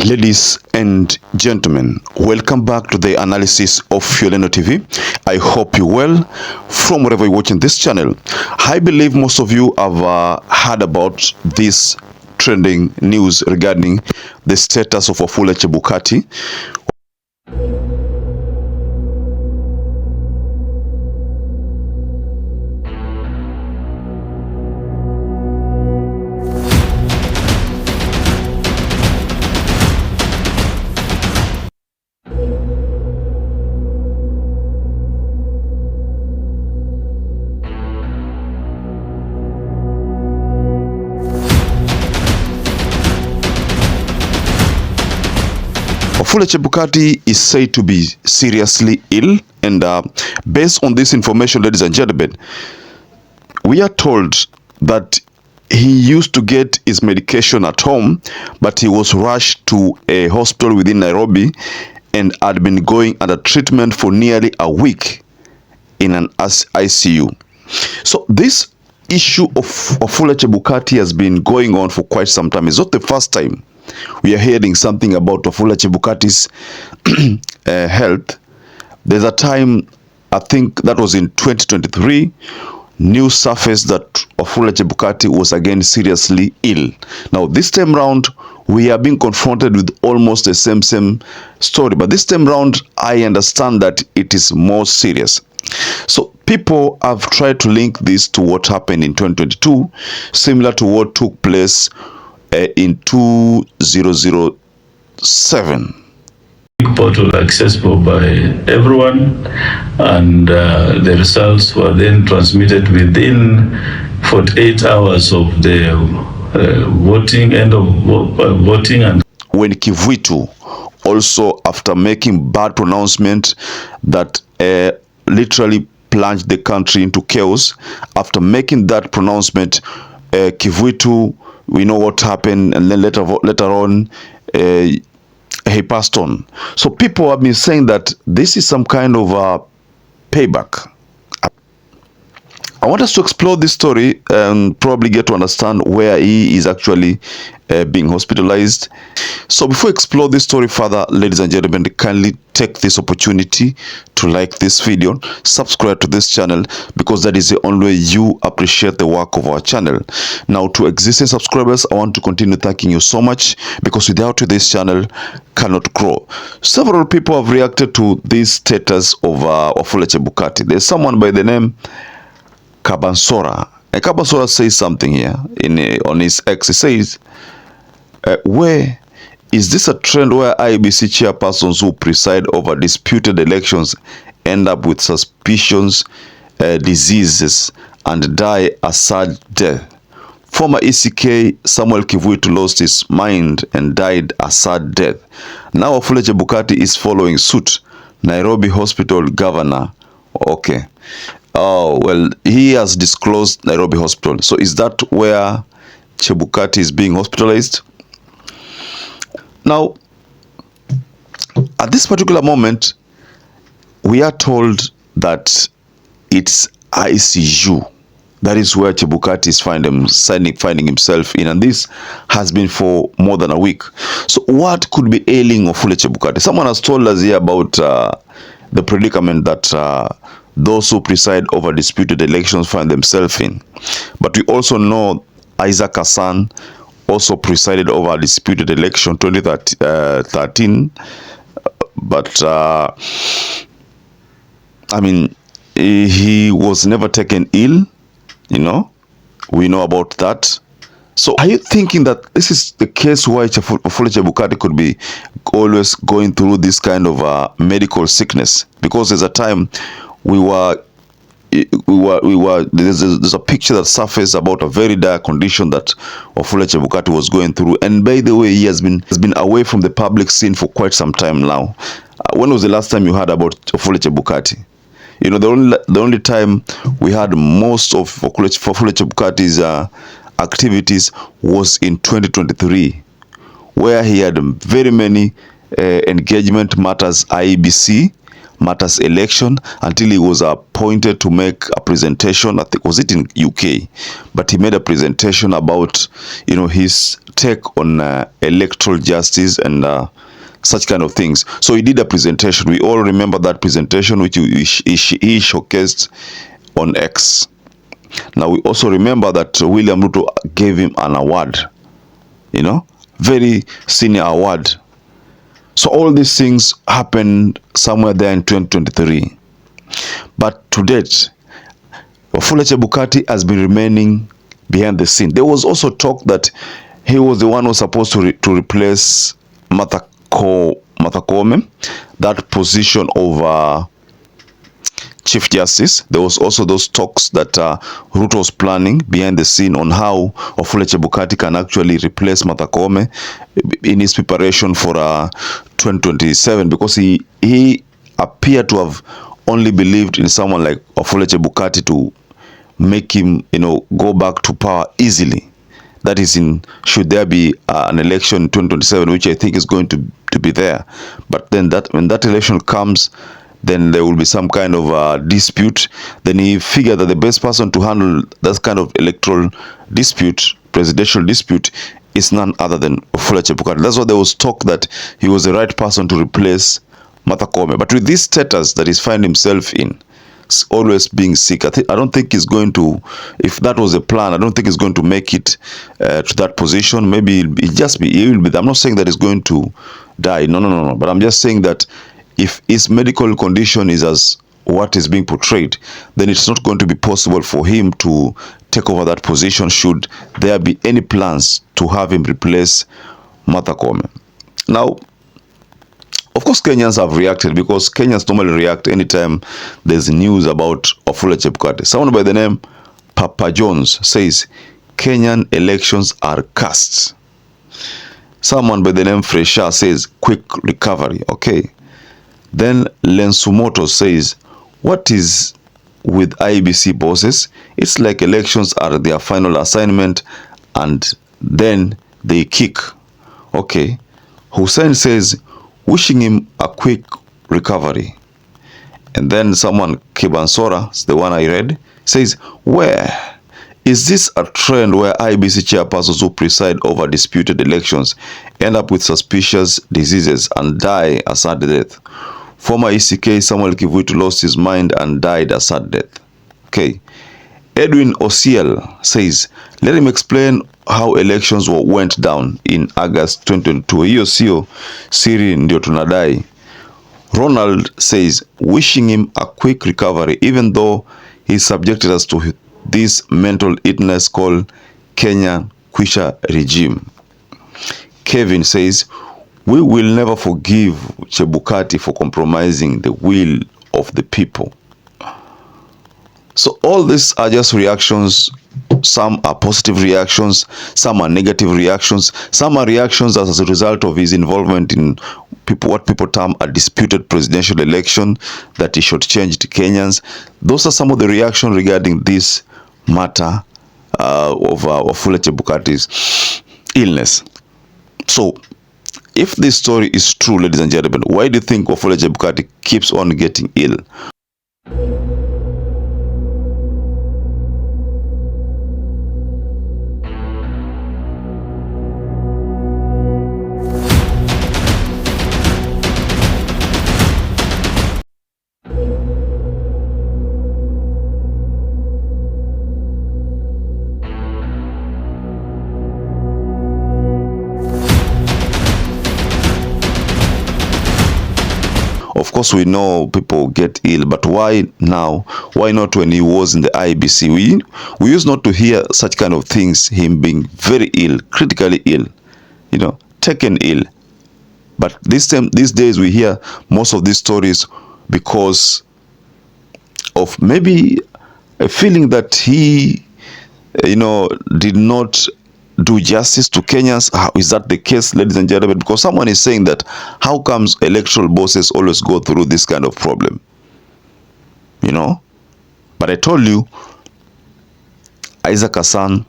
Ladies and gentlemen, welcome back to the analysis of YOLENO TV. I hope you're well from wherever you're watching this channel. I believe most of you have heard about this trending news regarding the status of Wafula Chebukati. Wafula Chebukati is said to be seriously ill, and based on this information, ladies and gentlemen, we are told that he used to get his medication at home, but he was rushed to a hospital within Nairobi and had been going under treatment for nearly a week in an ICU. So this issue of Wafula Chebukati has been going on for quite some time. It's not the first time we are hearing something about Wafula Chebukati's health. There's a time, I think that was in 2023, news surfaced that Wafula Chebukati was again seriously ill. Now this time round, we are being confronted with almost the same story, but this time round, I understand that it is more serious. So people have tried to link this to what happened in 2022, similar to what took place in 2007. Portal accessible by everyone, and the results were then transmitted within 48 hours of the voting, end of voting. And when Kivuitu also, after making bad pronouncement that literally plunged the country into chaos, after making that pronouncement, Kivuitu, we know what happened, and then later on he passed on. So people have been saying that this is some kind of payback. I want us to explore this story and probably get to understand where he is actually being hospitalized. So before we explore this story further, ladies and gentlemen, kindly take this opportunity to like this video, subscribe to this channel, because that is the only way you appreciate the work of our channel. Now, to existing subscribers, I want to continue thanking you so much, because without you, this channel cannot grow. Several people have reacted to this status of Wafula Chebukati. There's someone by the name Kabansora. And Kabansora says something here on his X. He says, where is this a trend where IEBC chairpersons who preside over disputed elections end up with suspicions, diseases, and die a sad death? Former ECK Samuel Kivuitu lost his mind and died a sad death. Now Wafula Chebukati is following suit. Nairobi Hospital Governor. Okay. Oh, well, he has disclosed Nairobi Hospital. So is that where Chebukati is being hospitalized? Now, at this particular moment, we are told that it's ICU. That is where Chebukati is finding himself in, and this has been for more than a week. So what could be ailing Wafula Chebukati? Someone has told us here about the predicament that those who preside over disputed elections find themselves in. But we also know Isaac Hassan also presided over a disputed election 2013. But I mean, he was never taken ill, you know. We know about that. So are you thinking that this is the case why Wafula Chebukati could be always going through this kind of medical sickness? Because there's a time there's a picture that surfaced about a very dire condition that Wafula Chebukati was going through. And by the way, he has been away from the public scene for quite some time now. When was the last time you heard about Wafula Chebukati? You know, the only time we had most of Wafula Chebukati's activities was in 2023, where he had very many engagement matters IEBC, matters election until he was appointed to make a presentation. I think was it in UK, but he made a presentation about his take on electoral justice and such kind of things. So he did a presentation. We all remember that presentation, which he showcased on X. Now we also remember that William Ruto gave him an award, very senior award. So all these things happened somewhere there in 2023. But to date, Wafula Chebukati has been remaining behind the scene. There was also talk that he was the one who was supposed to replace Martha Koome, that position of Chief Justice. There was also those talks that Ruto was planning behind the scene on how Wafula Chebukati can actually replace Martha Koome in his preparation for 2027, because he appeared to have only believed in someone like Wafula Chebukati to make him go back to power easily. That is, should there be an election in 2027, which I think is going to be there. But then when that election comes, then there will be some kind of dispute. Then he figured that the best person to handle that kind of electoral dispute, presidential dispute, is none other than Wafula Chebukati. That's why there was talk that he was the right person to replace Martha Koome. But with this status that he's found himself in, always being sick, I don't think he's going to, if that was a plan, I don't think he's going to make it to that position. Maybe he will be. I'm not saying that he's going to die. No. But I'm just saying that if his medical condition is as what is being portrayed, then it's not going to be possible for him to take over that position should there be any plans to have him replace Martha Koome. Now, of course, Kenyans have reacted, because Kenyans normally react anytime there's news about Wafula Chebukati. Someone by the name Papa Jones says Kenyan elections are cursed. Someone by the name Fresha says quick recovery. Okay. Then Lensumoto says, what is with IEBC bosses? It's like elections are their final assignment and then they kick. Okay. Hussein says, wishing him a quick recovery. And then someone, Kibansora, the one I read, says, where is this a trend where IEBC chairpersons who preside over disputed elections end up with suspicious diseases and die a sad death? Former ECK Samuel Kivuitu lost his mind and died a sad death. Okay. Edwin Osiel says, let him explain how elections went down in August 2022. Hiyo sio siri, ndio tunadai. Ronald says, wishing him a quick recovery, even though he subjected us to this mental illness called Kenya Kwisha regime. Kevin says, we will never forgive Chebukati for compromising the will of the people. So all these are just reactions. Some are positive reactions, some are negative reactions, some are reactions as a result of his involvement in what people term a disputed presidential election that he should change to Kenyans. Those are some of the reactions regarding this matter of Wafula Chebukati's illness. So, if this story is true, ladies and gentlemen, why do you think Wafula Chebukati keeps on getting ill? Of course, we know people get ill, but why now? Why not when he was in the IBC? We used not to hear such kind of things, him being very ill, critically ill, taken ill. But these days we hear most of these stories because of maybe a feeling that he, did not do justice to Kenyans. How is that the case, ladies and gentlemen? Because someone is saying that how comes electoral bosses always go through this kind of problem? But I told you, Isaac Hassan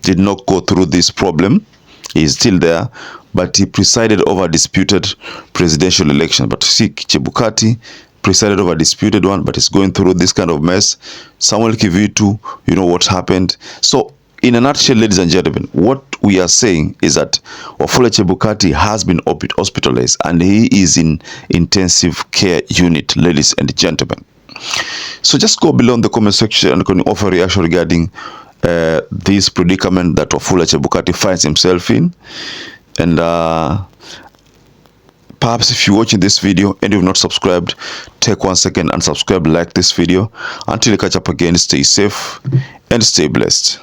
did not go through this problem. He is still there, but he presided over a disputed presidential election. But see, Chebukati presided over a disputed one, but he's going through this kind of mess. Samuel Kivitu, you know what happened. So in a nutshell, ladies and gentlemen, what we are saying is that Wafula Chebukati has been hospitalized and he is in intensive care unit, ladies and gentlemen. So just go below in the comment section and can offer a reaction regarding this predicament that Wafula Chebukati finds himself in. And perhaps if you're watching this video and you've not subscribed, take 1 second and subscribe, like this video. Until we catch up again, stay safe and stay blessed.